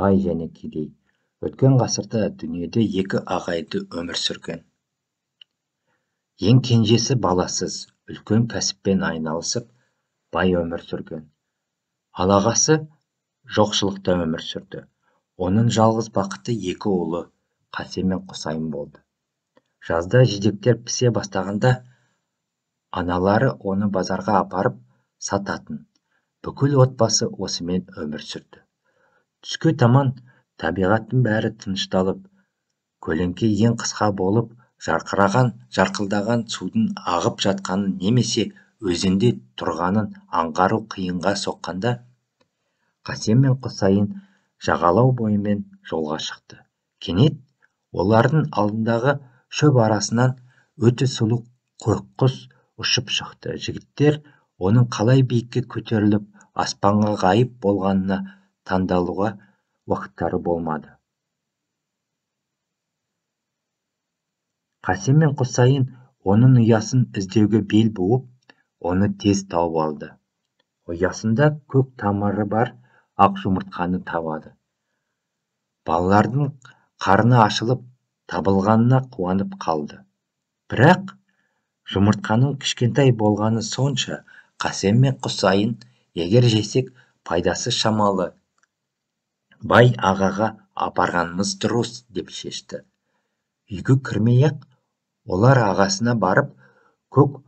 бай және кедей. Өткен ғасырда дүниеде екі ағайынды өмір сүрген. Ең кенжесі баласыз, үлкен кәсіппен айналысып, бай өмір сүрген. Ал ағасы жоқшылықта өмір сүрді. Оның жалғыз бақыты екі ұлы, Қасен мен Құсайын болды. Жазда жидектер пісе бастағанда, аналары оны базарға апарып сататын. Бүкіл отбасы осымен өмір сүрді. Түске таман табиғаттың бәрі тынышталып, көлеңке ең қысқа болып, жарқылдаған судың ағып жатқанын немесе өзенде тұрғанын аңғару қиынға соққанда, Қасен мен Құсайын жағалау бойымен жолға шықты. Кенет олардың алдындағы шөп арасынан өте сұлу көк құс ұшып шықты. Жігіттер оның қалай биікке көтеріліп, аспанға ғайып болғанына таңдалуға уақыттары болмады. Қасен мен Құсайын оның ұясын іздеуге бел буып, оны тез тауып алды. Ұясында көк тамыры бар ақ жұмыртқаны табады. Балалардың қарны ашылып, табылғанына қуанып қалды. Бірақ жұмыртқаның кішкентай болғаны сонша, Қасен мен Құсайын егер жесек пайдасы шамалы, бай ағаға апарғанымыз дұрыс деп шешті. Үйге кірмей-ақ олар ағасына барып, көк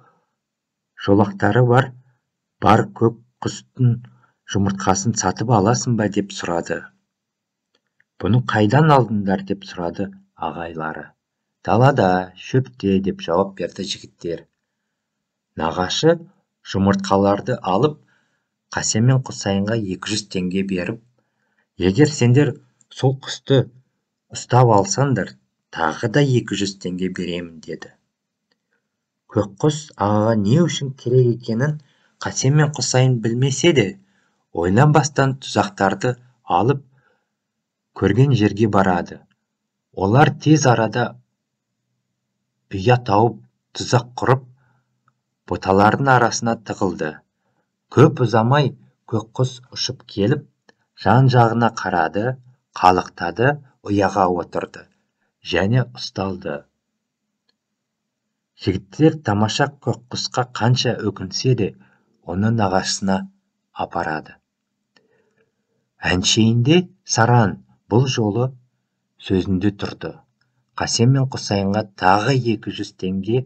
жолақтары бар көк құстың жұмыртқасын сатып аласың ба деп сұрады. Бұны қайдан алдыңдар деп сұрады ағайлары. Далада, шөпте деп жауап берді жігіттер. Нағашы жұмыртқаларды алып, Қасен мен Құсайынға 200 теңге беріп, егер сендер сол құсты ұстап алсаңдар, тағы да 200 теңге беремін деді. Көк құс ағаға не үшін керек екенін Қасен мен Құсайын білмесе де, ойланбастан тұзақтарды алып, көрген жерге барады. Олар тез арада ұя тауып, тұзақ құрып, бұталардың арасына тығылды. Көп ұзамай көк құс ұшып келіп, жан-жағына қарады, қалықтады, ұяға отырды және ұсталды. Жігіттер тамаша көк құсқа қанша өкінсе де, оны нағашысына апарады. Әншейінде Саран бұл жолы сөзінде тұрды. Қасен мен Құсайынға тағы 200 теңге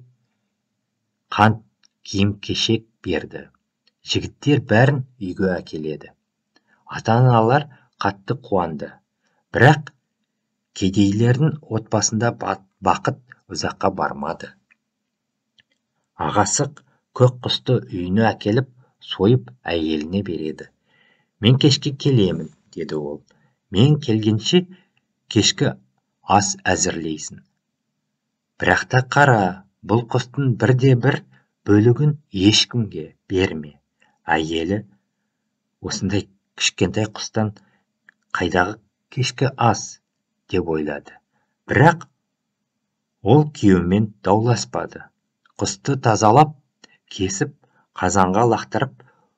қант, киім-кешек берді. Жігіттер бәрін үйге әкеледі. Ата-аналар қатты қуанды. Бірақ кедейлердің отбасында бақыт ұзаққа бармады. Ағасы көк құсты үйіне әкеліп, сойып әйеліне береді. Мен кешке келемін, деді ол. Мен келгенше кешкі ас әзірлейсің. Бірақ та қара, бұл құстың бірде-бір бөлігін ешкімге берме. Әйелі осындай кішкентай құстан қайдағы кешкі ас деп ойлады. Бірақ ол күйеуімен дауласпады. Құсты тазалап, кесіп, қазанға лақтырып,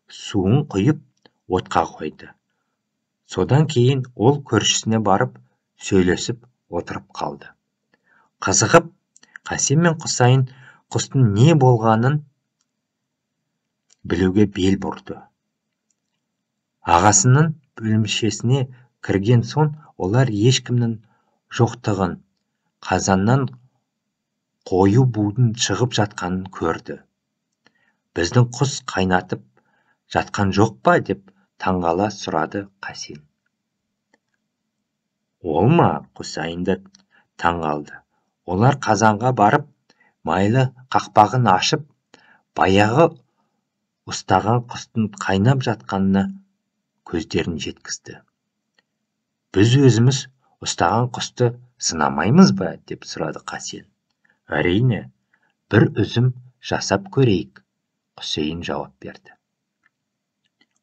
суын құйып, отқа қойды. Содан кейін ол көршісіне барып, сөйлесіп отырып қалды. Қызығып, Қасен мен Құсайын құстың не болғанын білуге бел бұрды. Ағасының бөлмешесіне кірген соң, олар ешкімнің жоқтығын, қазаннан қою будың шығып жатқанын көрді. Біздің құс қайнатып жатқан жоқ па деп таңғала сұрады Қасен. Ол ма? Құсайын да таңғалды. Олар қазанға барып, майлы қақпағын ашып, баяғы ұстаған құстың қайнап жатқанына көздерін жеткізді. Біз өзіміз ұстаған құсты сынамаймыз ба деп сұрады Қасен. Әрине, бір үзім жасап көрейік, Құсайын жауап берді.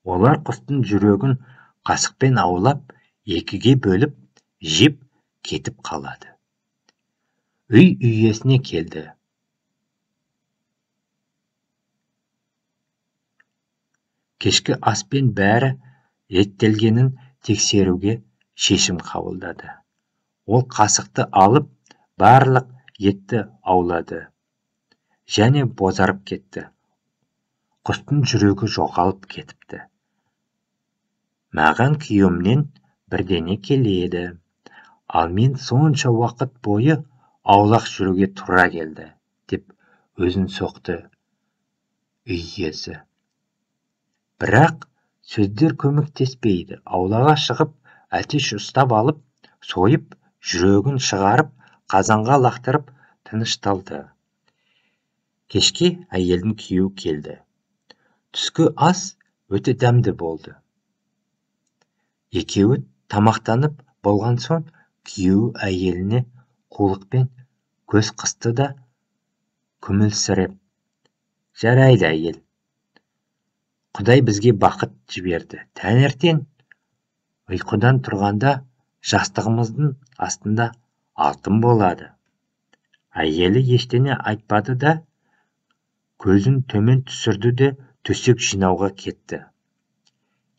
Олар құстың жүрегін қасықпен аулап, екіге бөліп, жеп кетіп қалады. Үй иесіне келді. Кешкі аспен бәрі реттелгенін тексеруге шешім қабылдады. Ол қасықты алып, барлық етті аулады және бозарып кетті. Құстың жүрегі жоғалып кетіпті. Маған күйеуімнен бірдеңе келеді, ал мен сонша уақыт бойы аулақ жүруге тура келді, деп өзін соқты үй иесі. Бірақ сөздер көмектеспейді. Аулаға шығып, әтеш ұстап алып, сойып, жүрегін шығарып, қазанға лақтырып тынышталды. Кешке әйелдің күйеуі келді. Түскі ас өте дәмді болды. Екеуі тамақтанып болған соң, күйеуі әйеліне қулықпен көз қысты да күмілсіреп: «Жарайды, әйел. Құдай бізге бақыт жіберді. Таңертең ұйқыдан тұрғанда жастығымыздың астында алтын болады». Әйелі ештеңе айтпады да, көзін төмен түсірді де төсек жинауға кетті.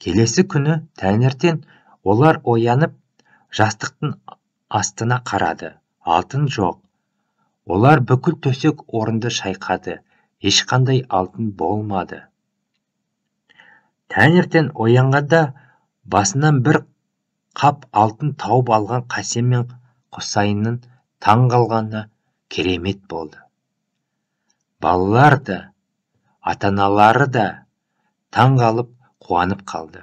Келесі күні таңертең олар оянып, жастықтың астына қарады. Алтын жоқ. Олар бүкіл төсек орынды шайқады. Ешқандай алтын болмады. Таңертең оянғанда басынан бір қап алтын тауып алған Қасен мен Құсайынның таң қалғаны керемет болды. Балалар да, ата-аналары да таң қалып қуанып қалды.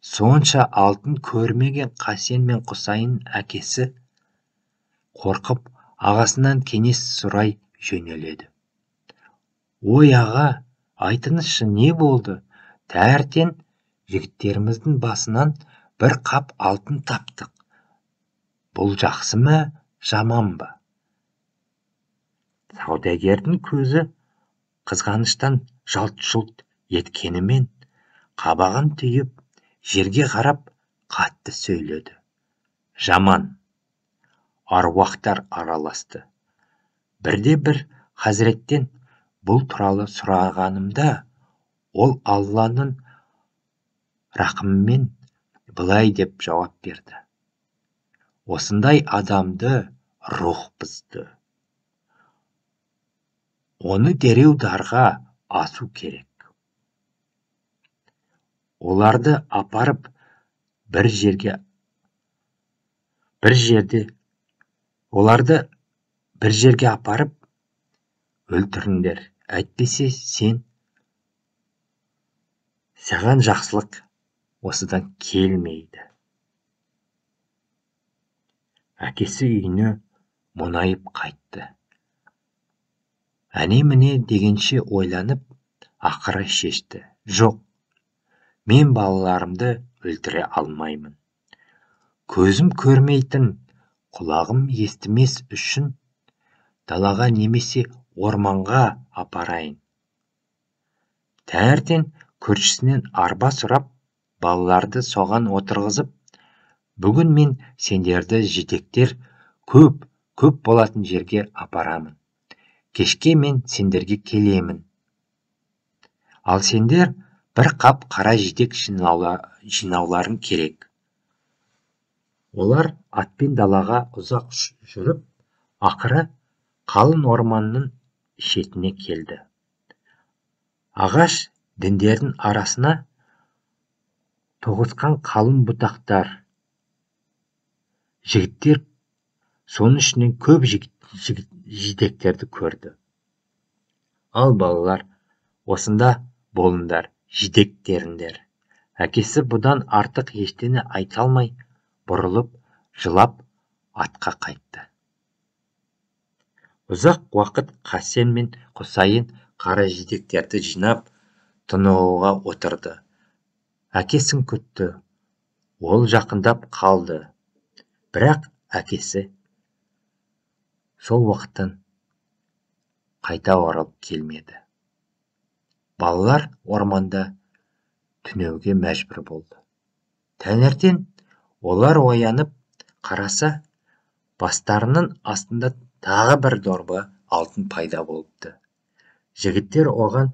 Сонша алтын көрмеген Қасен мен Құсайын әкесі қорқып, ағасынан кеңес сұрай жөнеледі. «Ой, аға, айтыңызшы, не болды? Таңертең жігіттеріміздің басынан бір қап алтын таптық. Бұл жақсы ма, жаман ба?» Саудагердің көзі қызғаныштан жалт-жұлт еткенімен, қабағын түйіп, жерге қарап, қатты сөйледі. «Жаман». Аруақтар араласты. Бірде-бір Хазіреттен бұл туралы сұрағанымда, ол Алланың рақымымен былай деп жауап берді: «Осындай адамды рух бұзды. Оны дереу дарға асу керек. Оларды апарып бір жерде апарып өлтіріңдер, әйтпесе саған жақсылық осыдан келмейді». Әкесі үйіне мұңайып қайтты. Әне-міне дегенше ойланып, ақыры шешті: «Жоқ, мен балаларымды өлтіре алмаймын. Көзім көрмейтін, құлағым естімес үшін далаға немесе орманға апарайын. Таңертең көршісінен арба сұрап, балаларды соған отырғызып, бүгін мен сендерді жетектер көп болатын жерге апарамын. Кешке мен сендерге келемін. Ал сендер бір қап қара жидек жинауларың керек». Олар атпен далаға ұзақ жүріп, ақыры қалың орманның шетіне келді. Ағаш діндердің арасына тоғысқан қалың бұтақтар. Жігіттер соның ішінен көп жидектерді көрді. «Ал балалар, осында болыңдар, жидек теріңдер». Әкесі бұдан артық ештеңе айта алмай, бұрылып, жылап, атқа қайтты. Ұзақ уақыт Қасен мен Құсайын қара жидектерді жинап, тынығуға отырды. Әкесін күтті. Ол жақындап қалды. Бірақ әкесі сол уақыттан қайта оралып келмеді. Балалар орманда түнеуге мәжбүр болды. Таңертең олар оянып қараса, бастарының астында тағы бір дорба алтын пайда болыпты. Жігіттер оған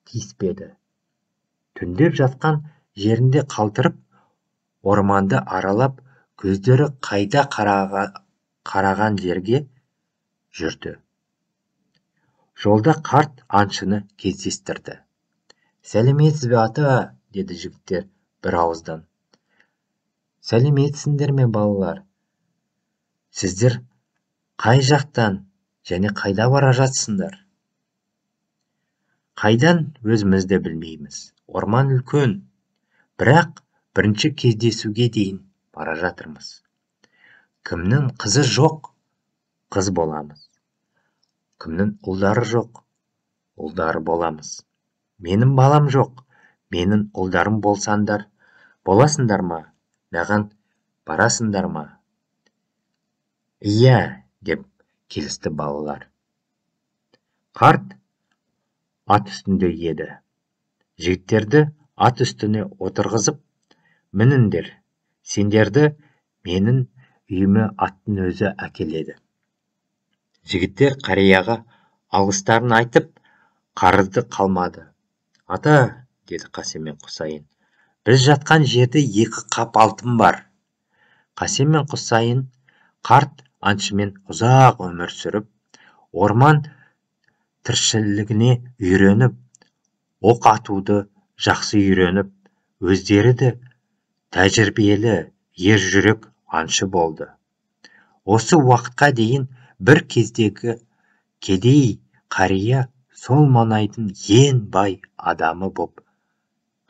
тиіспеді. Түндеп жатқан жерінде қалтырып, орманды аралап, көздері қайда қараған жерге жүрді. Жолда қарт аңшыны кездестірді. «Сәлеметсіз бе, ата?» деді жігіттер бір ауыздан. «Сәлеметсіңдер ме, балалар? Сіздер қай жақтан және қайда бара жатсыңдар?» «Қайдан өзімізді білмейміз. Орман үлкен, бірақ бірінші кездесуге дейін бара жатырмыз. Кімнің қызы жоқ, қыз боламыз. Кімнің ұлдары жоқ, ұлдары боламыз. Менің балам жоқ, менің ұлдарым боласыңдар ма? Маған барасыңдар ма?» «Иә», деп келісті балалар. Қарт ат үстінде еді. Жігіттерді ат үстіне отырғызып, «Мініңдер, сендерді менің үйіме аттың өзі әкеледі». Жігіттер қарияға алғыстарын айтып, қарызды қалмады. «Ата», деді Қасен мен Құсайын, «біз жатқан жерде 2 қап алтын бар». Қасен мен Құсайын қарт аңшымен ұзақ өмір сүріп, орман тіршілігіне үйреніп, оқ атуды жақсы үйреніп, өздері де тәжірибелі ержүрек аңшы болды. Осы уақытқа дейін бір кездегі кедей қария сол маңайдың ең бай адамы боп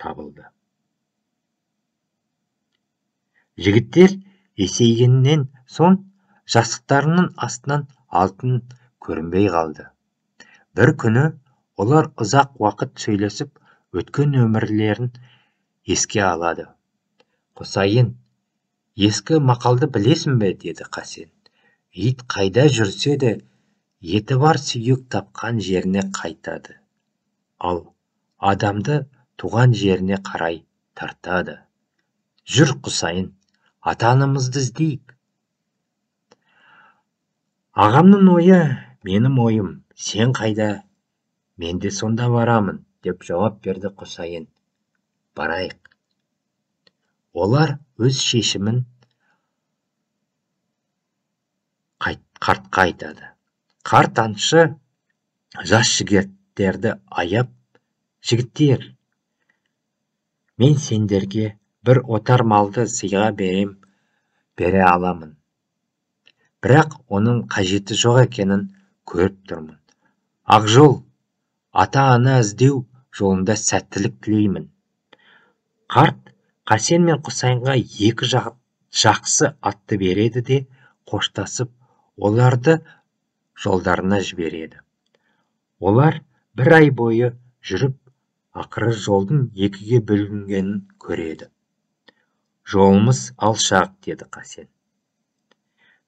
табылды. Жігіттер есейгеннен соң жастықтарының астынан алтын көрінбей қалды. Бір күні олар ұзақ уақыт сөйлесіп, өткен өмірлерін еске алады. «Құсайын, ескі мақалды білесің бе?» деді Қасен. «Ит қайда жүрсе де, еті бар сүйек тапқан жеріне қайтады, ал адамды туған жеріне қарай тартады. Жүр, Құсайын, ата-анамызды іздейік». «Ағамның ойы менің ойым, сен қайда, мен де сонда барамын», деп жауап берді Құсайын. «Барайық». Олар өз шешімін қартқа айтады. Қарт аңшы жас жігіттерді аяп, «Жігіттер, мен сендерге бір отар малды сыйға бере аламын. Бірақ оның қажеті жоқ екенін көріп тұрмын. Ақжол, ата-ана іздеу жолында сәттілік тілеймін». Қарт Қасен мен Құсайынға 2 жақсы атты береді де, қоштасып, оларды жолдарына жібереді. Олар 1 ай бойы жүріп, ақыры жолдың 2-ге бөлінгенін көреді. «Жолымыз алшақ», деді Қасен.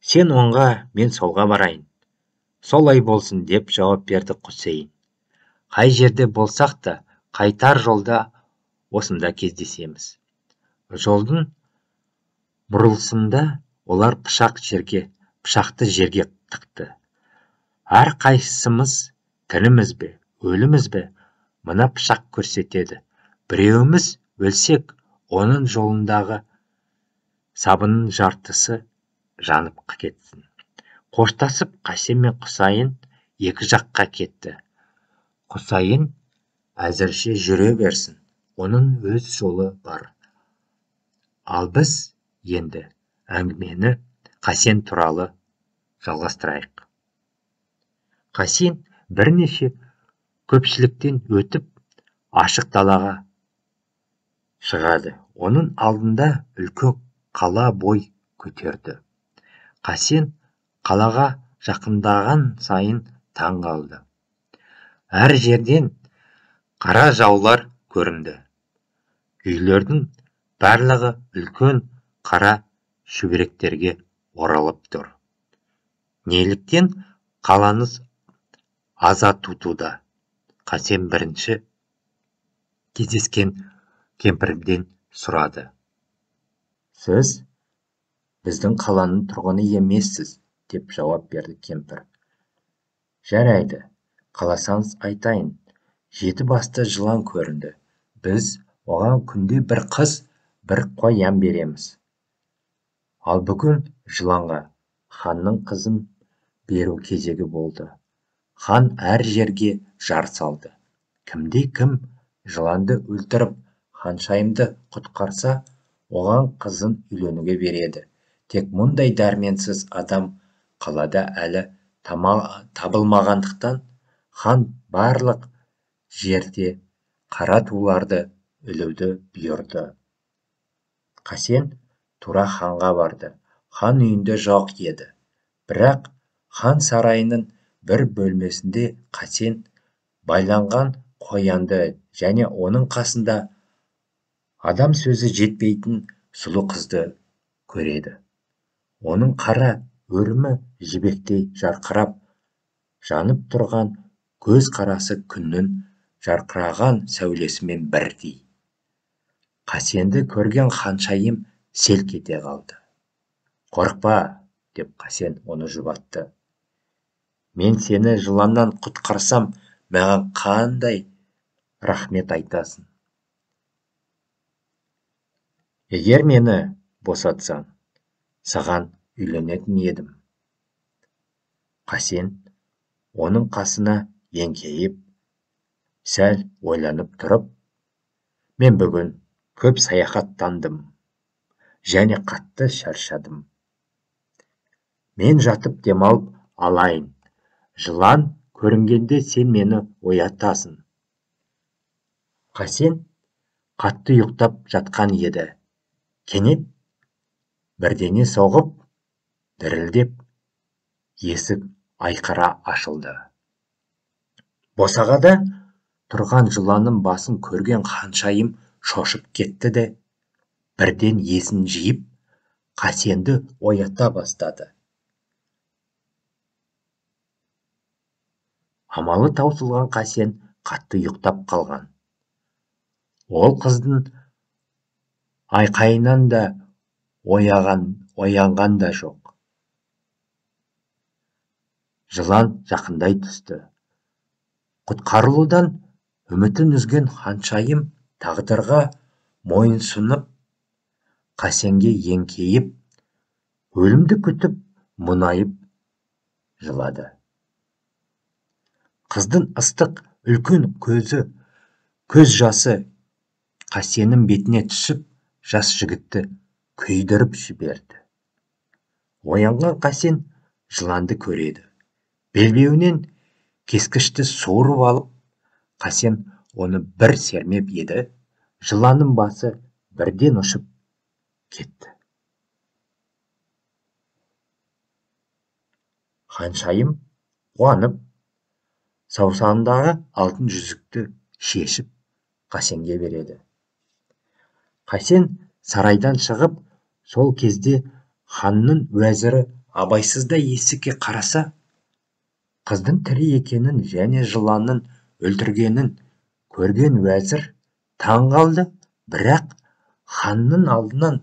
«Сен оңға, мен солға барайын». «Солай болсын», деп жауап берді Құсайын. «Қай жерде болсақ та, қайтар жолда осында кездесеміз». Жолдың бұрылысында олар пышақты жерге тықты. «Әр қайсымыз тіріміз бе, өліміз бе, мына пышақ көрсетеді. Біреуіміз өлсек, оның жолындағы сабының жартысы жанып кетсін». Қоштасып, Қасен мен Құсайын 2 жаққа кетті. Құсайын әзірше жүре берсін, оның өз жолы бар. Ал біз енді әңгімені Қасен туралы жалғастырайық. Қасен бірнеше көпшіліктен өтіп, ашық далаға шығады. Оның алдында үлкен қала бой көтерді. Қасен қалаға жақындаған сайын таң қалды. Әр жерден қара жаулар көрінді. Үйлердің барлығы үлкен қара шүберектерге оралып тұр. Неліктен қалаңыз аза тұтуда? Қасен бірінші кездескен кемпірден сұрады. «Сіз біздің қаланың тұрғыны емессіз», деп жауап берді кемпір. «Жарайды, қаласаңыз айтайын. 7 басты жылан көрінді. Біз оған күнде бір қыз, бір қоян береміз. Ал бүгін жыланға ханның қызын беру кезегі болды. Хан әр жерге жар салды. Кімде-кім жыланды өлтіріп ханшайымды құтқарса, оған қызын үйленуге береді. Тек мұндай дәрменсіз адам қалада әлі табылмағандықтан, хан барлық жерде қара туларды ілуді бұйырды. Қасен тура ханға барды. Хан үйінде жоқ еді. Бірақ хан сарайының бір бөлмесінде Қасен байланған қоянды және оның қасында адам сөзі жетпейтін сұлу қызды көреді. Оның қара өрімі жібектей жарқырап, жанып тұрған көз қарасы күннің жарқыраған сәулесімен бірдей. Қасенді көрген ханшайым селк ете қалды. «Қорықпа», деп Қасен оны жұбатты. «Мен сені жыланнан құтқарсам, маған қандай рахмет айтасың? Егер мені босатсаң, саған үйленетін едім». Қасен оның қасына еңкейіп, сәл ойланып тұрып, «Мен бүгін көп саяхаттандым және қатты шаршадым. Мен жатып демалып алайын. Жылан көрінгенде сен мені оятасың». Қасен қатты ұйықтап жатқан еді. Кенет бірдеңе соғып, дірілдеп, есік айқара ашылды. Босағада тұрған жыланның басын көрген ханшайым шошып кетті де, бірден есін жиып, Қасенді оята бастады. Амалы таусылған Қасен қатты ұйықтап қалған. Ол қыздың айқайынан да оянған да жоқ. Жылан жақындай түсті. Құтқарылудан үмітін үзген ханшайым тағдырға мойынсұнып, Қасенге еңкейіп, өлімді күтіп, мұңайып жылады. Қыздың ыстық үлкен көз жасы Қасеннің бетіне түсіп, жас жігітті күйдіріп жіберді. Оянған Қасен жыланды көреді. Белбеуінен кескішті суырып алып, Қасен оны бір сермеп еді. Жыланның басы бірден ұшып кетті. Ханшайым қуанып, саусағындағы алтын жүзікті шешіп Қасенге береді. Қасен сарайдан шығып, сол кезде ханның уәзірі абайсызда есікке қараса, қыздың тірі екенін және жыланның өлтіргенін көрген уәзір таң қалды, бірақ ханның алдынан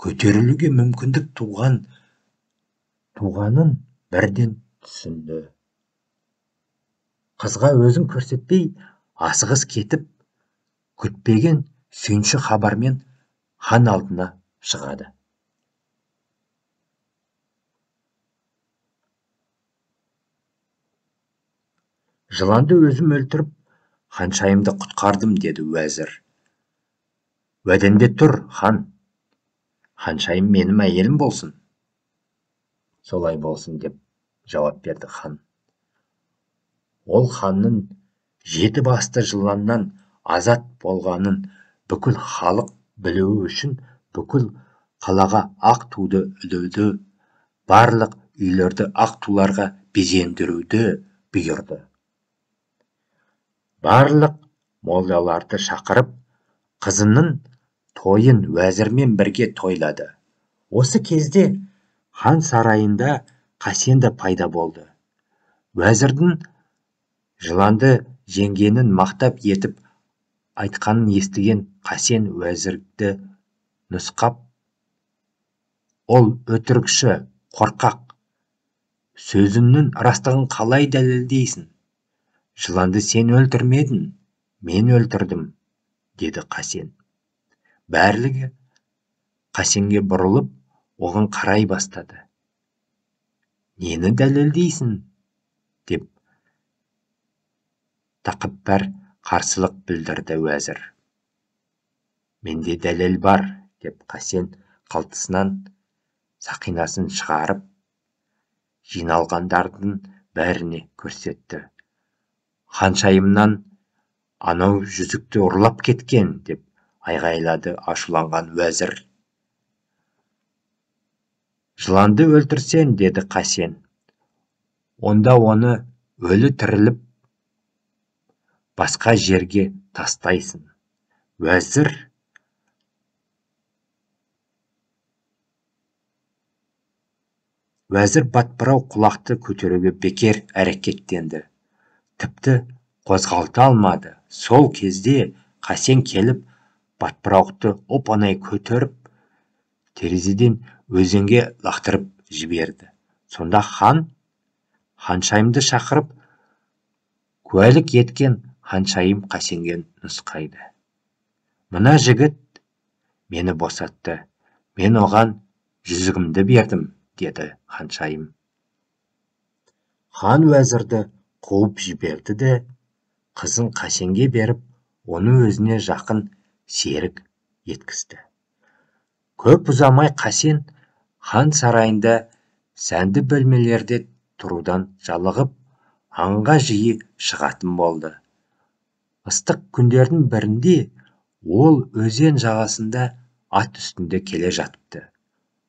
көтерілуге мүмкіндік туғанын бірден түсінді. Қызға өзін көрсетпей асығыс кетіп, күтпеген сүйінші хабармен хан алдына шығады. Жыланды өзім өлтіріп, ханшайымды құтқардым, деді уәзір. Уәденде тұр, хан. Ханшайым менің әйелім болсын. Солай болсын, деп жауап берді хан. Ол ханның 7 басты жыланнан азат болғанын бүкіл халық білуі үшін бүкіл қалаға ақ туды ілуді, барлық үйлерді ақ туларға безендіруді бұйырды. Барлық молдаларды шақырып, қызының тойын уәзірмен бірге тойлады. Осы кезде хан сарайында Қасен де пайда болды. Уәзірдің жыланды жеңгенін мақтап етіп айтқанын естіген Қасен уәзірді нұсқап, ол өтірікші, қорқақ, сөзіңнің растығын қалай дәлелдейсің? Жыланды сен өлтірмедің, мен өлтірдім, деді Қасен. Барлығы Қасенге бұрылып, оған қарай бастады. Нені дәлелдейсің? Деп тақып қарсылық білдірді уәзір. Менде дәлел бар, деп Қасен қалтасынан сақинасын шығарып, жиналғандардың бәріне көрсетті. Ханшайымнан анау жүзікті ұрлап кеткен, деп айғайлады ашуланған уәзір. Жыланды өлтірсең, деді Қасен, онда оны өлі тіріліп басқа жерге тастайсың. Уәзір батпырау құлақты көтеруге бекер әрекеттенді. Тіпті қозғалта алмады. Сол кезде Қасен келіп, батпырауқты оп-оңай көтеріп, терезеден өзенге лақтырып жіберді. Сонда ханшайымды шақырып, куәлік еткен ханшайым Қасенге нұсқайды. Мына жігіт мені босатты, мен оған жүзігімді бердім, деді ханшайым. Хан уәзірді қуып жіберді де, қызын Қасенге беріп, оны өзіне жақын серік еткізді. Көп ұзамай Қасен хан сарайында сәнді бөлмелерде тұрудан жалығып, аңға жиі шығатын болды. Ыстық күндердің бірінде ол өзен жағасында ат үстінде келе жатыпты.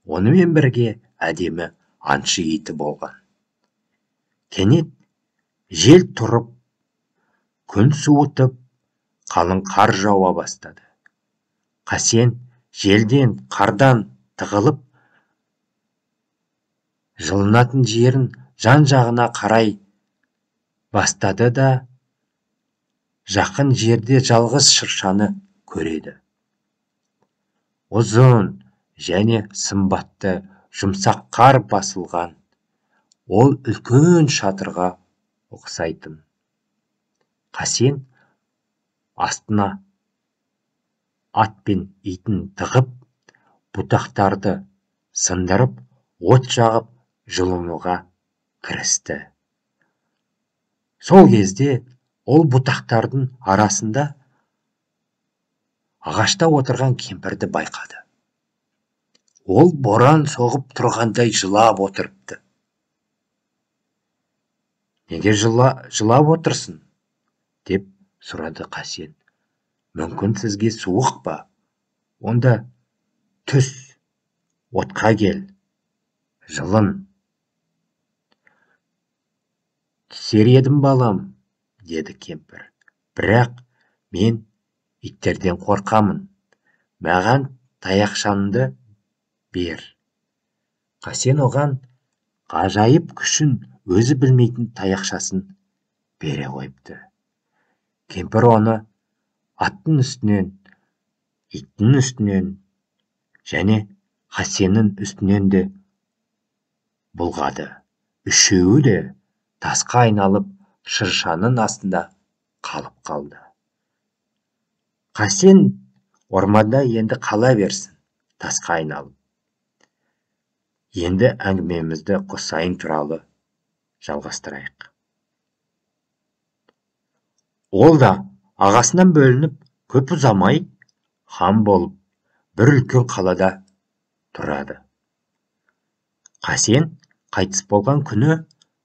Онымен бірге әдемі аңшы иті болған. Кенет жел тұрып, күн суытып, қалың қар жауа бастады. Қасен желден, қардан тығылып, жылынатын жерін жан-жағына қарай бастады да, жақын жерде жалғыз шыршаны көреді. Ұзын және сымбатты жұмсақ қар басылған, ол үлкен шатырға ұқсайтын. Қасен астына ат пен итін тығып, бұтақтарды сындырып, от жағып, жылынуға кірісті. Сол кезде ол бұтақтардың арасында ағашта отырған кемпірді байқады. Ол боран соғып тұрғандай жылап отырыпты. Неге жылап отырсың? Деп сұрады Қасен. Мүмкін сізге суық па? Онда түс, отқа кел, жылын. Түсер едім балам, деді кемпір. Бірақ мен иттерден қорқамын. Маған таяқшанды бер. Қасен оған ғажайып күшін өзі білмейтін таяқшасын бере қойыпты. Кемпір оны аттың үстінен, иттің үстінен және Қасеннің үстінен де бұлғады. Үшеуі де тасқа айналып, шыршаның астында қалып қалды. Қасен орманда енді қала берсін, тасқа айналып. Енді әңгімемізді Құсайын туралы жалғастырайық. Ол да ағасынан бөлініп, көп ұзамай хан болып, бір үлкен қалада тұрады. Қасен қайтыс болған күні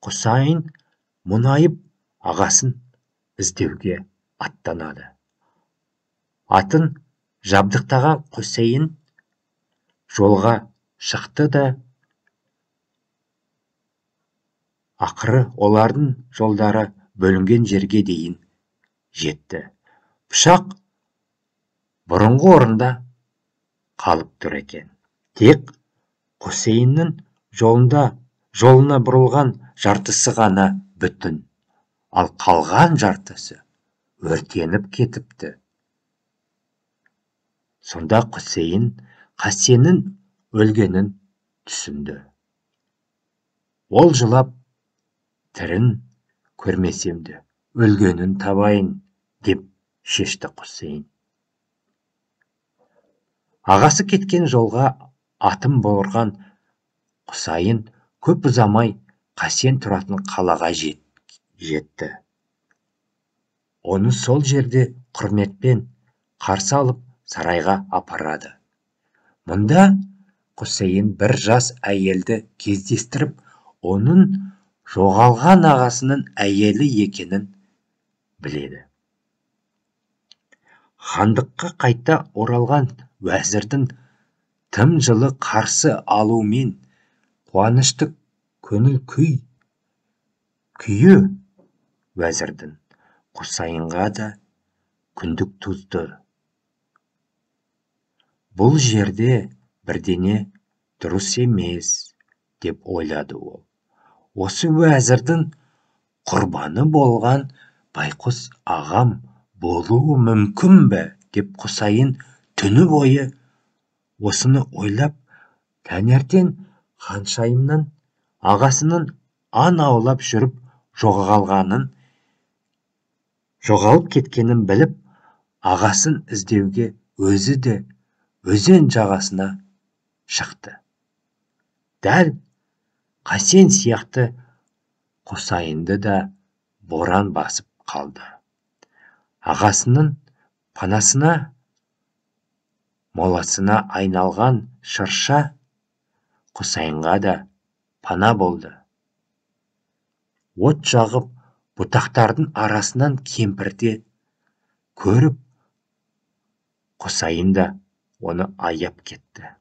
Құсайын мұңайып ағасын іздеуге аттанады. Атын жабдықтаған Құсайын жолға шықты да, ақыры олардың жолдары бөлінген жерге дейін жетті. Пышақ бұрынғы орында қалып тұр екен. Тек Құсайынның жолына бұрылған жартысы ғана бүтін, ал қалған жартысы өртеніп кетіпті. Сонда Құсайын Қасеннің өлгенін түсінді. Ол жылап, тірін көрмесемді, өлгенін табайын, деп шешті Құсайын. Ағасы кеткен жолға атын бұрған Құсайын көп ұзамай Қасен тұратын қалаға жетті. Оны сол жерде құрметпен қарсы алып сарайға апарады. Мұнда Құсайын бір жас әйелді кездестіріп, оның жоғалған ағасының әйелі екенін біледі. Хандыққа қайта оралған уәзірдің тым жылы қарсы алуымен қуанышты көңіл күйі уәзірдің Құсайынға да күндік туды. Бұл жерде бірдене дұрыс емес деп ойлады ол. Осы уәзірдің құрбаны болған байқұс ағам болуы мүмкін бе деп Құсайын түні бойы осыны ойлап, таңертең ханшайымнан ағасының аң аулап жүріп жоғалып кеткенін біліп, ағасын іздеуге өзі де өзен жағасына шықты. Дәл Қасен сияқты Құсайынды да боран басып қалды. Ағасының панасына, моласына айналған шырша Құсайынға да пана болды. От жағып, бұтақтардың арасынан кемпірді көріп, Құсайын да оны аяп кетті.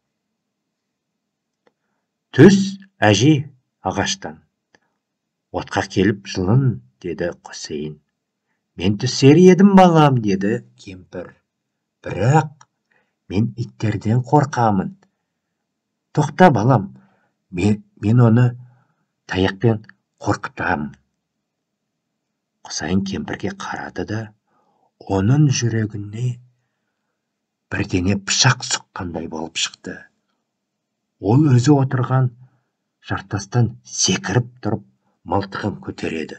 Түс, әже, ағаштан. Отқа келіп жылын, деді Құсайын. Мен түсер едім балам, деді кемпір. Бірақ мен иттерден қорқамын. Тоқта балам, мен оны таяқпен қорқытамын. Құсайын кемпірге қарады да, оның жүрегіне бірдене пышақ сұққандай болып шықты. Ол өзі отырған жартастан секіріп тұрып, мылтығын көтереді.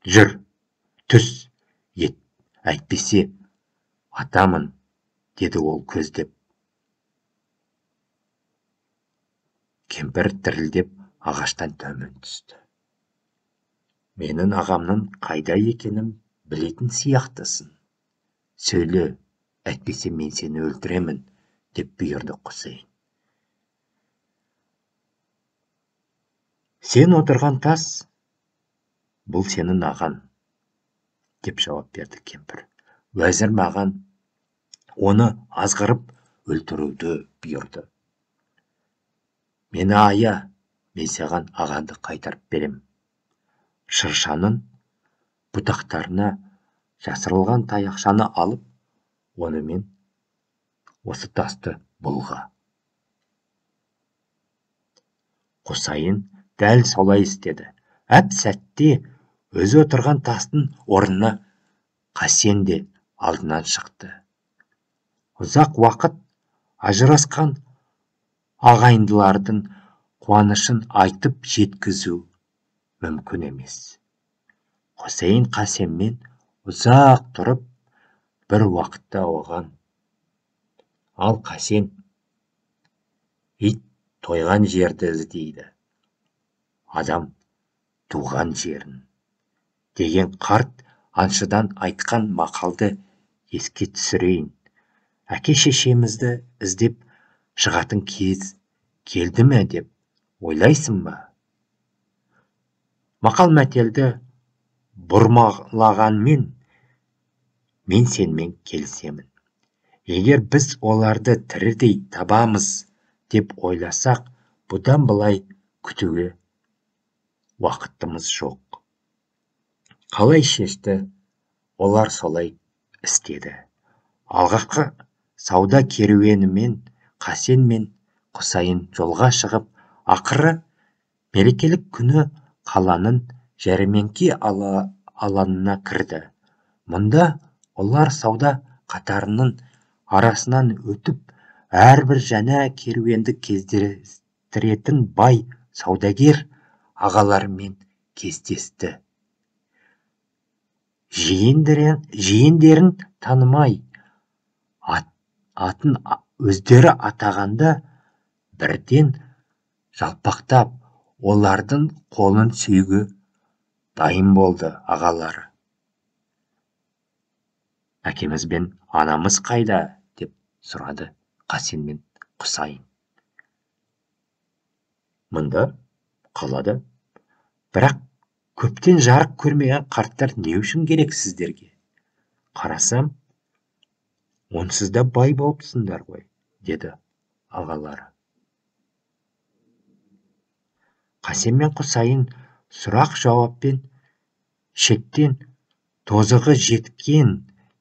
Жүр, түс, ет, әйтпесе атамын, деді ол көздеп. Кемпір дірілдеп ағаштан төмен түсті. Менің ағамның қайда екенін білетін сияқтысың. Сөйле, әйтпесе мен сені өлтіремін, деп бұйырды Құсайын. Сен отырған тас, бұл сенің ағаң, деп жауап берді кемпір. Уәзір маған оны азғырып өлтіруді бұйырды. Мені ая, мен саған ағаңды қайтарып берем. Шыршаның бұтақтарына жасырылған таяқшаны алып, онымен осы тасты бұлға. Құсайын дәл солай істеді. Әп сәтте өзі отырған тастың орнына Қасен де алдынан шықты. Ұзақ уақыт ажырасқан ағайындылардың қуанышын айтып жеткізу мүмкін емес. Құсайын Қасенмен ұзақ тұрып, бір уақытта оған: ал Қасен, ит тойған жерді іздейді, адам туған жерін, деген қарт аңшыдан айтқан мақалды еске түсірейін. Әке-шешемізді іздеп шығатын кез келді ме деп ойлайсың ба? Мақал-мәтелді бұрмалағанмен мен сенімен келісемін. Егер біз оларды тірідей табамыз деп ойласақ, бұдан былай күтуге уақытымыз жоқ. Қалай шешті, олар солай істеді. Алғашқы сауда керуенімен Қасен мен Құсайын жолға шығып, ақыры мерекелік күні қаланың жәрмеңке алаңына кірді. Мұнда олар сауда қатарының арасынан өтіп, әрбір жаңа керуенді кездестіретін бай саудагер ағаларымен кездесті. Жиендерін танымай, атын өздері атағанда бірден жалпақтап олардың қолын сүйуге дайын болды ағалары. Әкеміз бен анамыз қайда? Деп сұрады Қасен мен Құсайын. Мұнда, қалада. Бірақ көптен жарық көрмеген қарттар не үшін керек сіздерге? Қарасам, онсыз да бай болыпсыңдар ғой, деді ағалары. Қасен мен Құсайын сұрақ жауаппен шеттен тозығы жеткен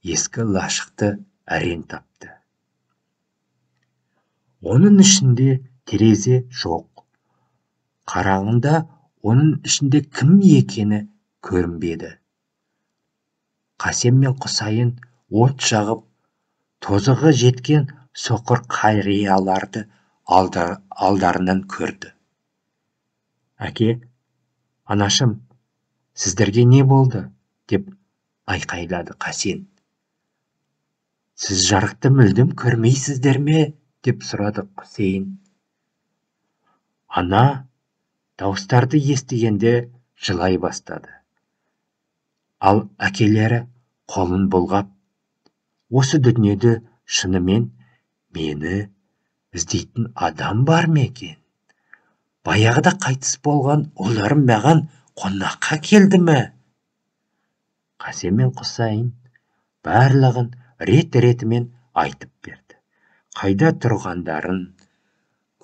ескі лашықты әрең тапты. Оның ішінде терезе жоқ. Қараңғыда оның ішінде кім екені көрінбеді. Қасен мен Құсайын от жағып, тозығы жеткен соқыр қарияларды алдарынан көрді. Әке, анашым, сіздерге не болды? Деп айқайлады Қасен. Сіз жарықты мүлдем көрмейсіздер ме? Деп сұрады Құсайын. Ана дауыстарды естігенде жылай бастады. Ал әкелері қолын бұлғап, осы дүниеде шынымен мені іздейтін адам бар ма екен? Баяғыда қайтыс болған оларым маған қонаққа келді ме? Қасен мен Құсайын барлығын рет-ретімен айтып берді. Қайда тұрғандарын,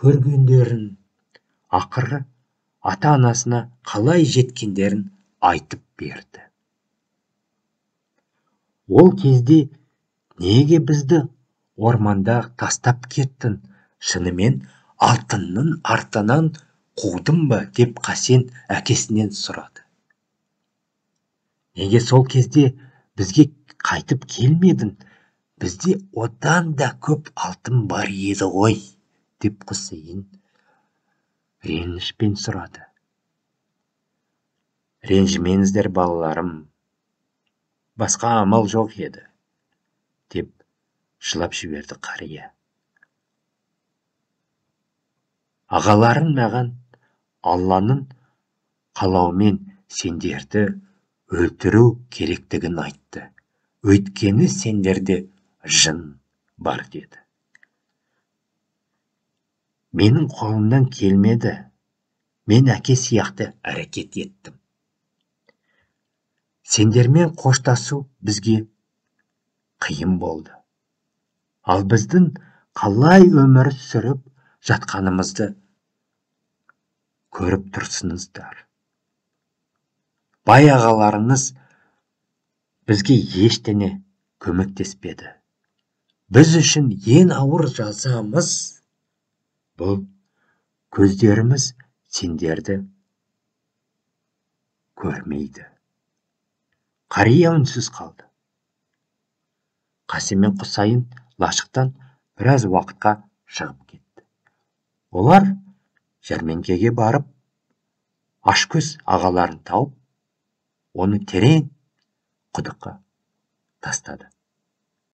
көргендерін, ақыры ата-анасына қалай жеткендерін айтып берді. Ол кезде неге бізді орманда тастап кеттің? Шынымен алтынның артынан қудың ба? Деп Қасен әкесінен сұрады. Неге сол кезде бізге қайтып келмедің? Бізде одан да көп алтын бар еді ғой, деп Құсайын ренішпен сұрады. Ренжімеңіздер балаларым, басқа амал жоқ еді, деп жылап жіберді қария. Ағаларың маған Алланың қалауымен сендерді өлтіру керектігін айтты. Өйткені сендерде жын бар деді. Менің қолымнан келмеді. Мен әке сияқты әрекет еттім. Сендермен қоштасу бізге қиын болды. Ал біздің қалай өмір сүріп жатқанымызды көріп тұрсыңыздар. Бай ағаларыңыз бізге ештеңе көмектеспеді. Біз үшін ең ауыр жазамыз бұл көздеріміз сендерді көрмейді. Қария үнсіз қалды. Қасен мен Құсайын лашықтан біраз уақытқа шығып кетті. Олар жәрмеңкеге барып, ашкөз ағаларын тауып, оны терең құдыққа тастады.